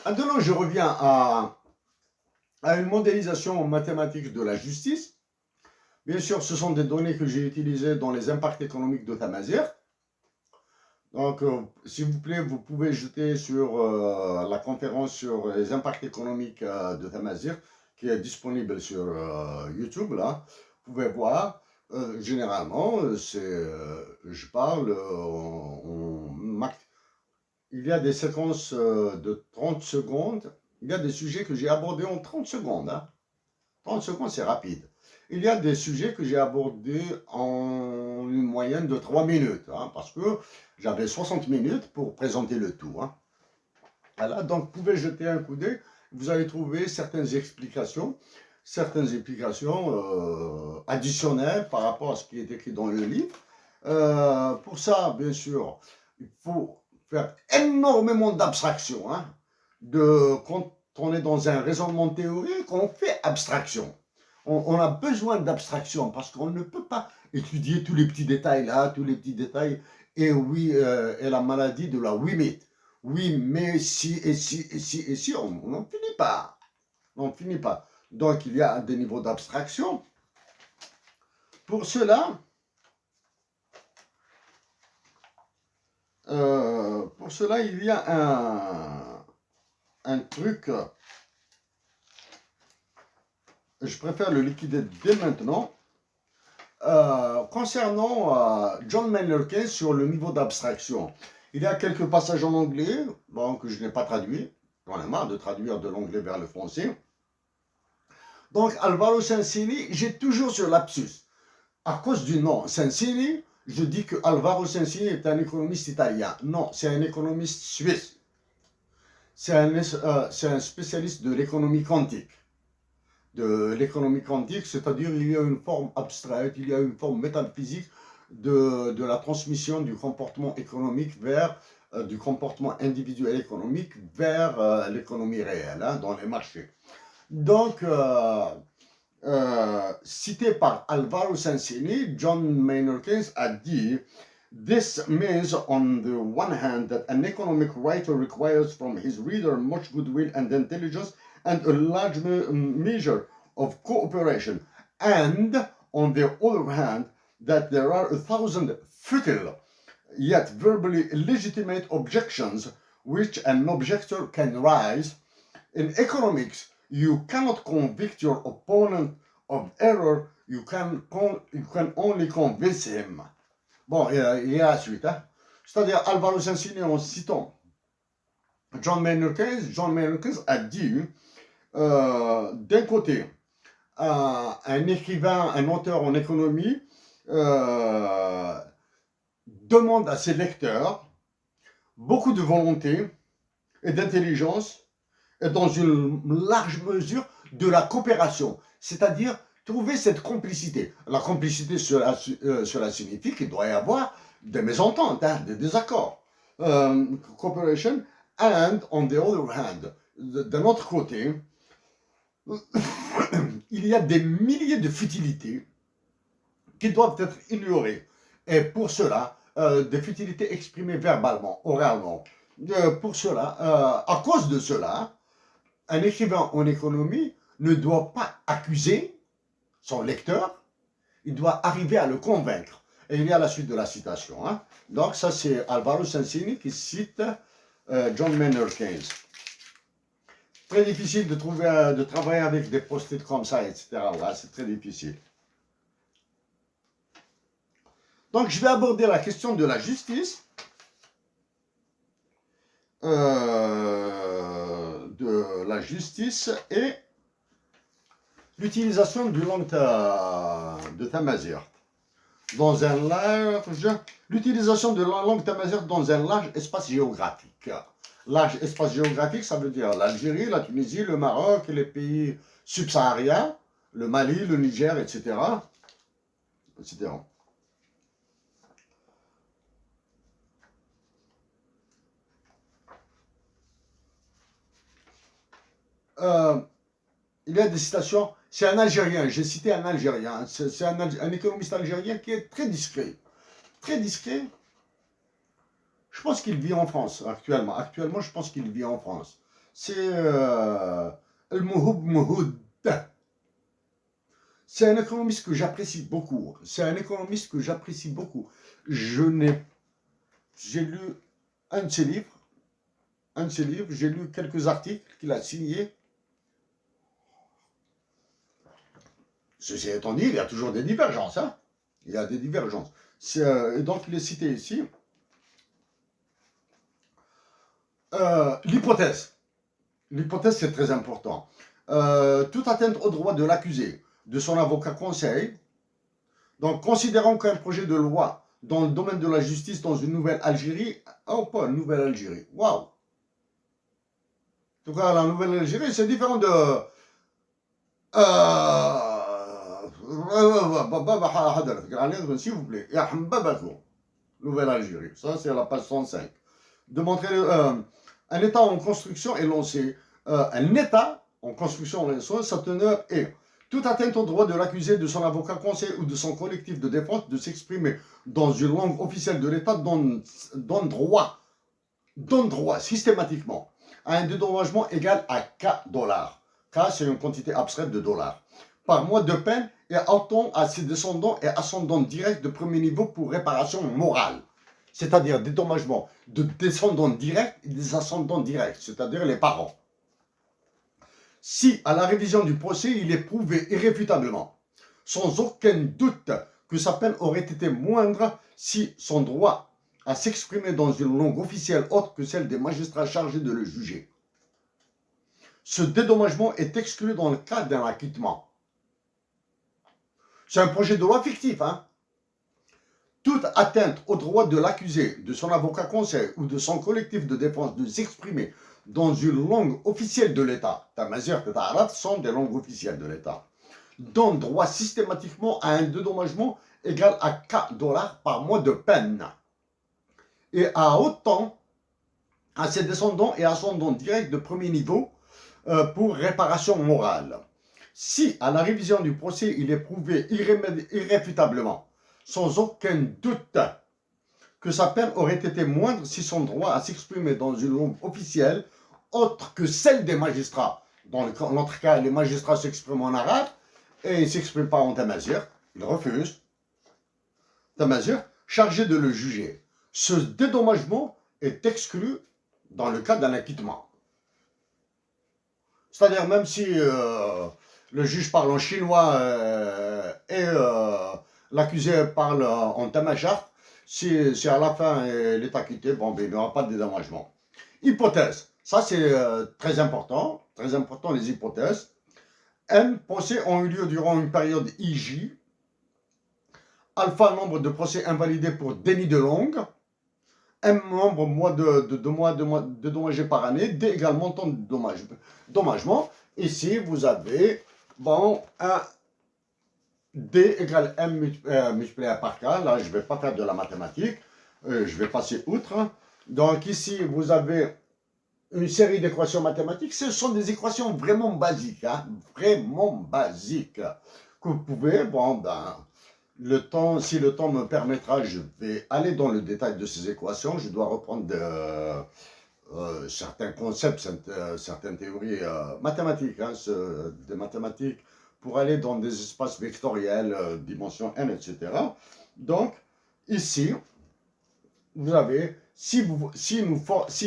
Maintenant, je reviens à une modélisation mathématique de la justice. Bien sûr, ce sont des données que j'ai utilisées dans les impacts économiques de Tamazir. Donc, s'il vous plaît, vous pouvez jeter sur la conférence sur les impacts économiques de Tamazir, qui est disponible sur YouTube, là. Vous pouvez voir. Généralement, je parle il y a des séquences de 30 secondes. Il y a des sujets que j'ai abordés en 30 secondes. Hein. 30 secondes, c'est rapide. Il y a des sujets que j'ai abordés en une moyenne de 3 minutes, hein, parce que j'avais 60 minutes pour présenter le tout. Hein. Voilà, donc vous pouvez jeter un coup d'œil, vous allez trouver certaines explications additionnelles par rapport à ce qui est écrit dans le livre. Pour ça, bien sûr, il faut faire énormément d'abstraction. Hein, quand on est dans un raisonnement théorique, on fait abstraction. On a besoin d'abstraction parce qu'on ne peut pas étudier tous les petits détails là, tous les petits détails. Et oui, et la maladie de la oui mais. Oui, mais si, et si, et si, et si, on n'en finit pas. On n'en finit pas. Donc, il y a des niveaux d'abstraction. Pour cela, il y a un truc. Je préfère le liquider dès maintenant. Concernant John Maynard Keynes sur le niveau d'abstraction, il y a quelques passages en anglais, bon, que je n'ai pas traduit. J'en ai marre de traduire de l'anglais vers le français. Donc, Alvaro Sensini, j'ai toujours ce lapsus. À cause du nom Sensini, je dis que Alvaro Sensini est un économiste italien. Non, c'est un économiste suisse. C'est un spécialiste de l'économie quantique. De l'économie quantique, c'est-à-dire il y a une forme abstraite, il y a une forme métaphysique de la transmission du comportement économique vers du comportement individuel économique vers l'économie réelle hein, dans les marchés. Donc, cité par Alvaro Sensini, John Maynard Keynes a dit This means, on the one hand, that an economic writer requires from his reader much goodwill and intelligence and a large measure of cooperation, and on the other hand, that there are 1,000 futile yet verbally legitimate objections which an objector can raise. In economics, you cannot convict your opponent of error, you can only convince him. Bon, il y a la suite. Hein? C'est-à-dire, Alvaro Sensini, en citant John Maynard Keynes a dit, d'un côté, un écrivain, un auteur en économie demande à ses lecteurs beaucoup de volonté et d'intelligence et dans une large mesure de la coopération, c'est-à-dire trouver cette complicité. La complicité, cela signifie qu'il doit y avoir des mésententes, hein, des désaccords. Cooperation, and on the other hand, d'un autre côté, il y a des milliers de futilités qui doivent être ignorées. Et pour cela, des futilités exprimées verbalement, oralement. Pour cela, à cause de cela, un écrivain en économie ne doit pas accuser son lecteur, il doit arriver à le convaincre. Et il y a la suite de la citation. Hein. Donc ça c'est Alvaro Sensini qui cite John Maynard Keynes. Très difficile de travailler avec des post-it comme ça, etc. Là, c'est très difficile. Donc je vais aborder la question de la justice. Et l'utilisation du langue de Tamazight dans un large, l'utilisation de la langue Tamazight dans un large espace géographique. Large espace géographique, ça veut dire l'Algérie, la Tunisie, le Maroc, les pays subsahariens, le Mali, le Niger, etc. etc. Il y a des citations. C'est un Algérien, j'ai cité un Algérien. C'est un économiste algérien qui est très discret. Très discret. Je pense qu'il vit en France actuellement. Actuellement, je pense qu'il vit en France. C'est Al-Mouhoub Mouhoud. C'est un économiste que j'apprécie beaucoup. C'est un économiste que j'apprécie beaucoup. J'ai lu un de ses livres. Un de ses livres. J'ai lu quelques articles qu'il a signés. Ceci étant dit, il y a toujours des divergences. Hein. Il y a des divergences. Et donc, il est cité ici. L'hypothèse. L'hypothèse, c'est très important. Toute atteinte au droit de l'accusé, de son avocat conseil. Donc, considérant qu'un projet de loi dans le domaine de la justice dans une nouvelle Algérie, oh, pas une nouvelle Algérie, waouh! En tout cas, la nouvelle Algérie, c'est différent de. S'il vous plaît, nouvelle Algérie, ça c'est la page 105. De montrer un État en construction est lancé. Un État en construction est lancé, sa teneur est toute atteinte au droit de l'accusé, de son avocat conseil ou de son collectif de défense de s'exprimer dans une langue officielle de l'État donne droit systématiquement à un dédommagement égal à K dollars. K, c'est une quantité abstraite de dollars. Par mois de peine et autant à ses descendants et ascendants directs de premier niveau pour réparation morale. C'est-à-dire dédommagement de descendants directs et des ascendants directs, c'est-à-dire les parents. Si, à la révision du procès, il est prouvé irréfutablement, sans aucun doute, que sa peine aurait été moindre si son droit à s'exprimer dans une langue officielle autre que celle des magistrats chargés de le juger. Ce dédommagement est exclu dans le cas d'un acquittement. C'est un projet de loi fictif, hein. Toute atteinte au droit de l'accusé, de son avocat conseil ou de son collectif de défense de s'exprimer dans une langue officielle de l'État, Tamazigh et Arab sont des langues officielles de l'État, donne droit systématiquement à un dédommagement égal à 4 dollars par mois de peine et à autant à ses descendants et ascendants directs de premier niveau pour réparation morale. Si, à la révision du procès, il est prouvé irréfutablement, sans aucun doute, que sa peine aurait été moindre si son droit à s'exprimer dans une langue officielle, autre que celle des magistrats, dans l'autre cas, les magistrats s'expriment en arabe, et ils ne s'expriment pas en tamazigh, ils refusent, tamazigh, chargé de le juger. Ce dédommagement est exclu dans le cas d'un acquittement. C'est-à-dire même si le juge parle en chinois et l'accusé parle en tamashek, si à la fin il est acquitté, bon, ben, il n'y aura pas de dédommagement. Hypothèse, ça c'est très important les hypothèses. N, procès ont eu lieu durant une période IJ. Alpha, nombre de procès invalidés pour déni de langue. M, nombre de mois dédommagés par année. D égale montant de dommagement. Ici, vous avez, bon, un D égale M multiplié par K. Là, je ne vais pas faire de la mathématique. Je vais passer outre. Donc ici, vous avez une série d'équations mathématiques. Ce sont des équations vraiment basiques. Hein, vraiment basiques. Que vous pouvez, bon, ben, si le temps me permettra, je vais aller dans le détail de ces équations. Je dois reprendre certains concepts, certaines théories mathématiques, hein, des mathématiques pour aller dans des espaces vectoriels, dimension n, etc. Donc, ici, vous avez, si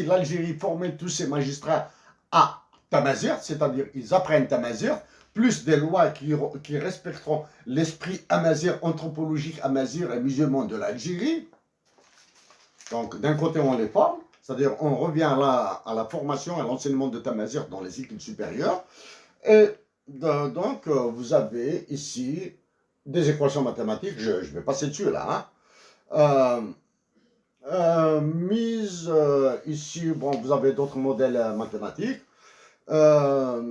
l'Algérie formait tous ses magistrats à Tamazigh, c'est-à-dire ils apprennent Tamazigh, plus des lois qui respecteront l'esprit amazigh, anthropologique amazigh et musulman de l'Algérie. Donc, d'un côté, on les forme, c'est-à-dire on revient là à la formation, à l'enseignement de Tamazigh dans les études supérieures. Et donc, vous avez ici des équations mathématiques, je vais passer dessus là. Hein. Mise ici, bon, vous avez d'autres modèles mathématiques. Le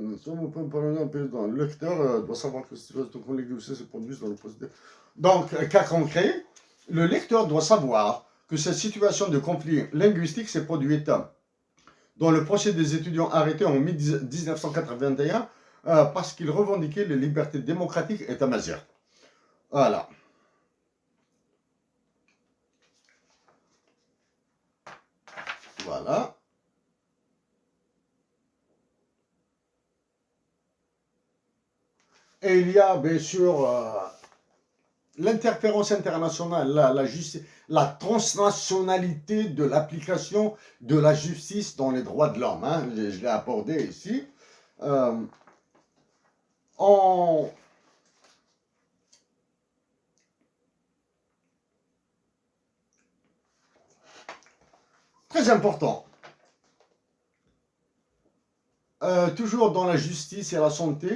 lecteur doit savoir que la situation linguistique se produit dans le procédé. Donc, cas concret, le lecteur doit savoir que cette situation de conflit linguistique s'est produite dans le procès des étudiants arrêtés en 1981 parce qu'ils revendiquaient les libertés démocratiques et tamazigh. Voilà. Voilà. Et il y a bien sûr l'interférence internationale, la transnationalité de l'application de la justice dans les droits de l'homme. Hein, je l'ai abordé ici. Euh, en, Très important, toujours dans la justice et la santé,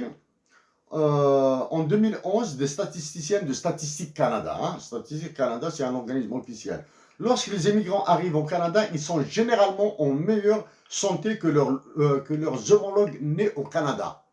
en 2011, des statisticiens de Statistique Canada, hein, Statistique Canada, c'est un organisme officiel. Lorsque les immigrants arrivent au Canada, ils sont généralement en meilleure santé que leurs homologues nés au Canada.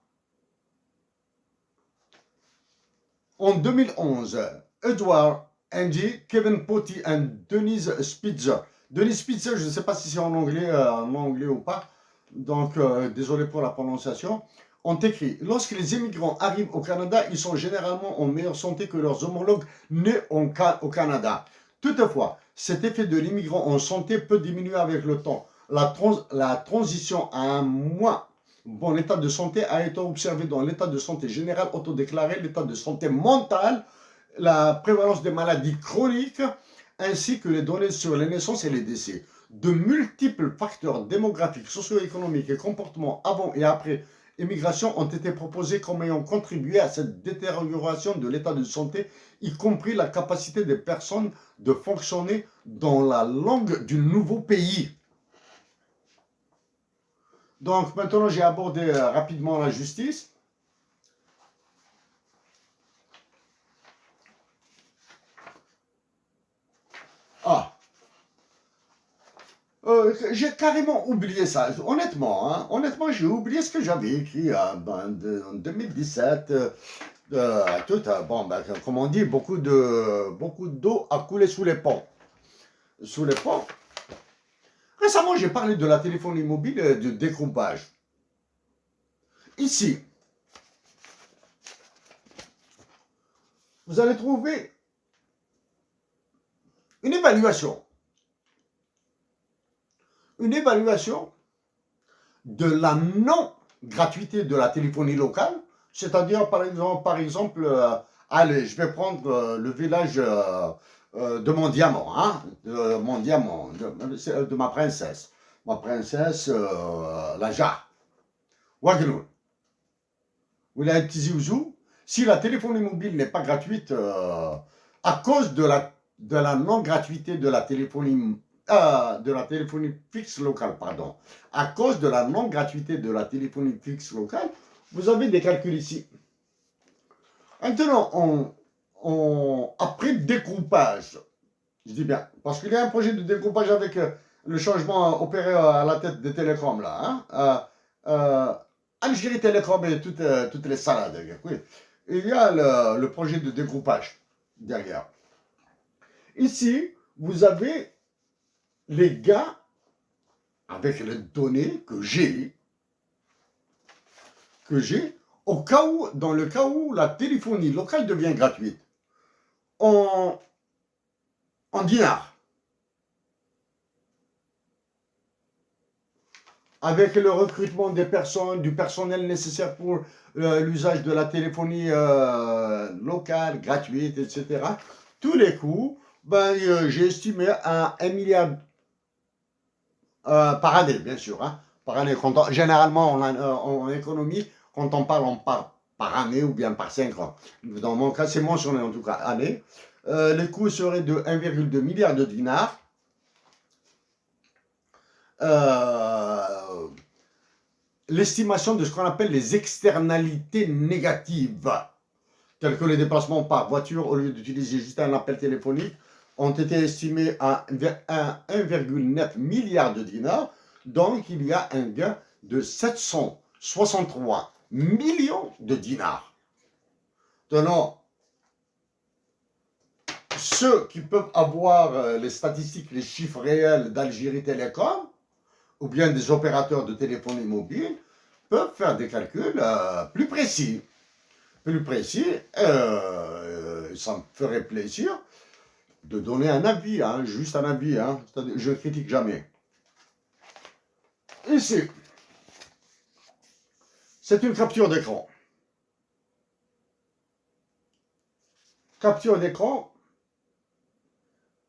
En 2011, Edward Andy, Kevin Potty et Denise Spitzer. Denise Spitzer, je ne sais pas si c'est en anglais ou pas, donc désolé pour la prononciation, ont écrit: lorsque les immigrants arrivent au Canada, ils sont généralement en meilleure santé que leurs homologues nés au Canada. Toutefois, cet effet de l'immigrant en santé peut diminuer avec le temps. La transition à un moins bon état de santé a été observé dans l'état de santé général autodéclaré, l'état de santé mentale, la prévalence des maladies chroniques, ainsi que les données sur les naissances et les décès. De multiples facteurs démographiques, socio-économiques et comportements avant et après immigration ont été proposés comme ayant contribué à cette détérioration de l'état de santé, y compris la capacité des personnes de fonctionner dans la langue du nouveau pays. Donc maintenant, j'ai abordé rapidement la justice. Ah, j'ai carrément oublié ça. Honnêtement, hein, honnêtement, j'ai oublié ce que en 2017. Bon, comme on dit, beaucoup d'eau a coulé sous les ponts. Sous les ponts. Récemment, j'ai parlé de la téléphonie mobile et de découpage. Ici, vous allez trouver une évaluation. Une évaluation de la non-gratuité de la téléphonie locale, c'est-à-dire par exemple allez, je vais prendre le village de mon diamant, hein, de ma princesse, la Jarre, Wagnoul, Wilayat Tizi Ouzou. Si la téléphonie mobile n'est pas gratuite à cause de la non-gratuité de la téléphonie fixe locale, pardon. À cause de la non-gratuité de la téléphonie fixe locale, vous avez des calculs ici. Maintenant, après découpage, je dis bien, parce qu'il y a un projet de découpage avec le changement opéré à la tête des télécoms, là. Hein, Algérie Télécom et toutes les salades. Oui. Il y a le projet de découpage derrière. Ici, vous avez les gars, avec les données que j'ai, dans le cas où la téléphonie locale devient gratuite, en dinars, avec le recrutement des personnes, du personnel nécessaire pour l'usage de la téléphonie locale, gratuite, etc., tous les coûts, j'ai estimé à 1 milliard par année, bien sûr. Hein, par année. Généralement, en économie, quand on parle par année ou bien par 5 ans. Dans mon cas, c'est mentionné en tout cas année. Les coûts seraient de 1,2 milliard de dinars. L'estimation de ce qu'on appelle les externalités négatives, telles que les déplacements par voiture au lieu d'utiliser juste un appel téléphonique, ont été estimés à 1,9 milliard de dinars. Donc, il y a un gain de 763 millions de dinars. Tenant, ceux qui peuvent avoir les statistiques, les chiffres réels d'Algérie Télécom, ou bien des opérateurs de téléphonie mobile, peuvent faire des calculs plus précis. Ça me ferait plaisir de donner un avis, hein, juste un avis. Hein, je ne critique jamais. Ici, c'est une capture d'écran. capture d'écran,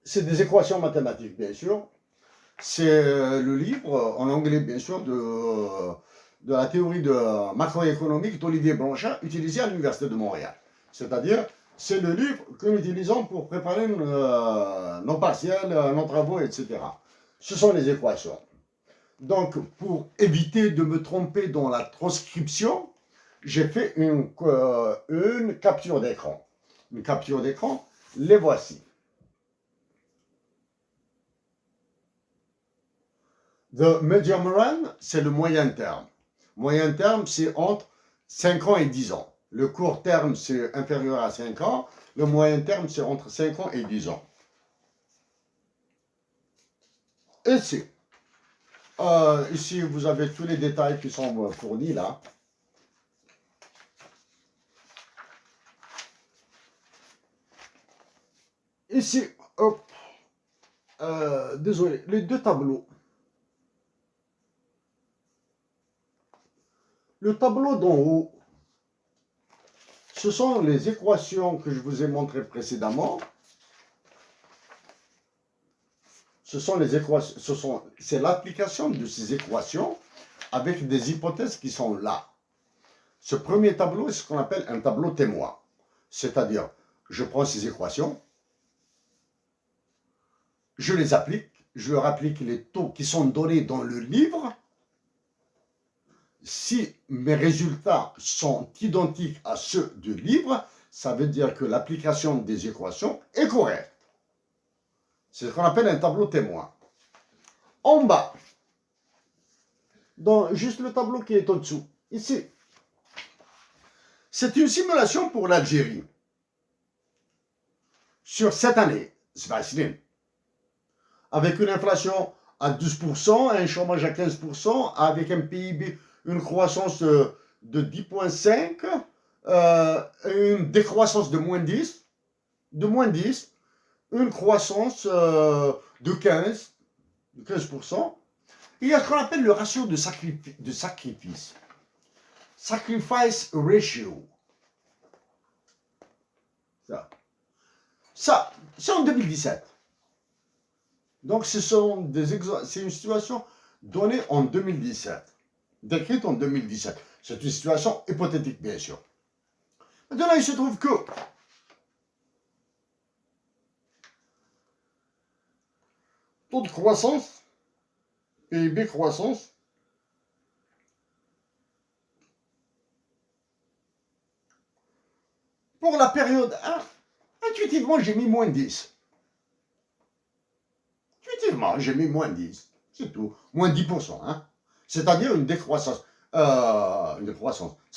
c'est des équations mathématiques, bien sûr. C'est le livre, en anglais, bien sûr, de la théorie macroéconomique d'Olivier Blanchard, utilisé à l'Université de Montréal. C'est-à-dire, c'est le livre que nous utilisons pour préparer nos partiels, nos travaux, etc. Ce sont les équations. Donc, pour éviter de me tromper dans la transcription, j'ai fait une capture d'écran. Une capture d'écran, les voici. The medium run, c'est le moyen terme. Moyen terme, c'est entre 5 ans et 10 ans. Le court terme, c'est inférieur à 5 ans. Le moyen terme, c'est entre 5 ans et 10 ans. Ici, vous avez tous les détails qui sont fournis là. Ici, hop, désolé, les deux tableaux. Le tableau d'en haut, ce sont les équations que je vous ai montrées précédemment. C'est l'application de ces équations avec des hypothèses qui sont là. Ce premier tableau est ce qu'on appelle un tableau témoin. C'est-à-dire, je prends ces équations, je les applique, je leur applique les taux qui sont donnés dans le livre. Si mes résultats sont identiques à ceux du livre, ça veut dire que l'application des équations est correcte. C'est ce qu'on appelle un tableau témoin. En bas, dans juste le tableau qui est au-dessous, ici, c'est une simulation pour l'Algérie. Sur cette année, c'est facile. Avec une inflation à 12%, un chômage à 15%, avec un PIB, une croissance de 10,5, une décroissance de moins 10, une croissance de 15%. Il y a ce qu'on appelle le ratio de sacrifice. Sacrifice ratio. Ça, c'est en 2017. Donc, c'est une situation donnée en 2017, décrite en 2017. C'est une situation hypothétique, bien sûr. Maintenant, il se trouve que taux de croissance, PIB croissance, pour la période 1, intuitivement, j'ai mis moins 10. Intuitivement, j'ai mis moins 10. C'est tout. Moins 10%. Hein? C'est-à-dire une décroissance. Ça,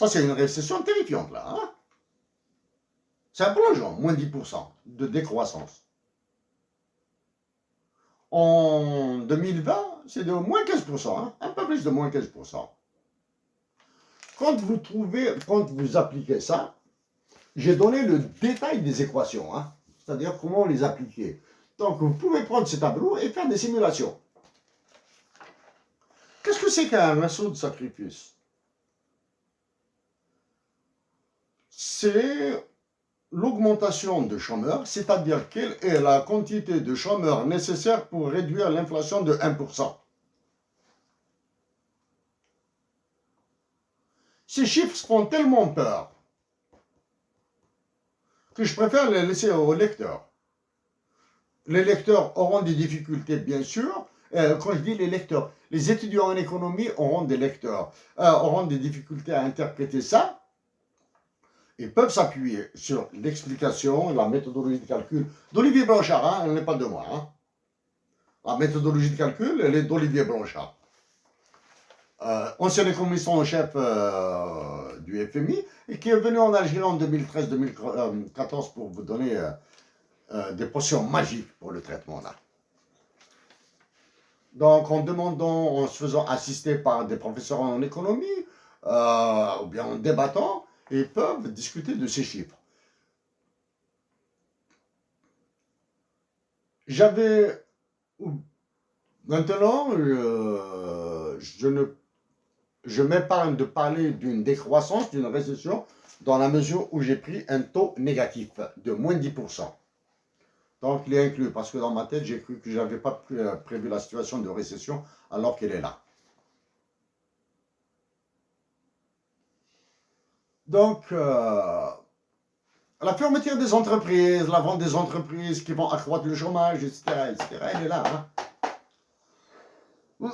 c'est une récession terrifiante, là. Hein? C'est un plongeon, moins 10% de décroissance. En 2020, c'est de moins 15%, hein? Un peu plus de moins 15%. Quand vous appliquez ça, j'ai donné le détail des équations, hein? C'est-à-dire comment les appliquer. Donc, vous pouvez prendre ces tableaux et faire des simulations. Qu'est-ce que c'est qu'un ratio de sacrifice? C'est l'augmentation de chômeurs, c'est-à-dire quelle est la quantité de chômeurs nécessaire pour réduire l'inflation de 1%. Ces chiffres font tellement peur que je préfère les laisser aux lecteurs. Les lecteurs auront des difficultés, bien sûr. Quand je dis les lecteurs, les étudiants en économie auront des difficultés à interpréter ça. Ils peuvent s'appuyer sur l'explication, la méthodologie de calcul d'Olivier Blanchard, hein, elle n'est pas de moi. Hein. La méthodologie de calcul, elle est d'Olivier Blanchard. Ancien économiste en chef du FMI, et qui est venu en Algérie en 2013-2014 pour vous donner des potions magiques pour le traitement là. Donc en se faisant assister par des professeurs en économie, ou bien en débattant, ils peuvent discuter de ces chiffres. Maintenant, je m'épargne de parler d'une décroissance, d'une récession, dans la mesure où j'ai pris un taux négatif de moins 10%. Donc, il est inclus parce que dans ma tête, j'ai cru que je n'avais pas prévu la situation de récession alors qu'elle est là. Donc, la fermeture des entreprises, la vente des entreprises qui vont accroître le chômage, etc., etc., elle est là. Hein.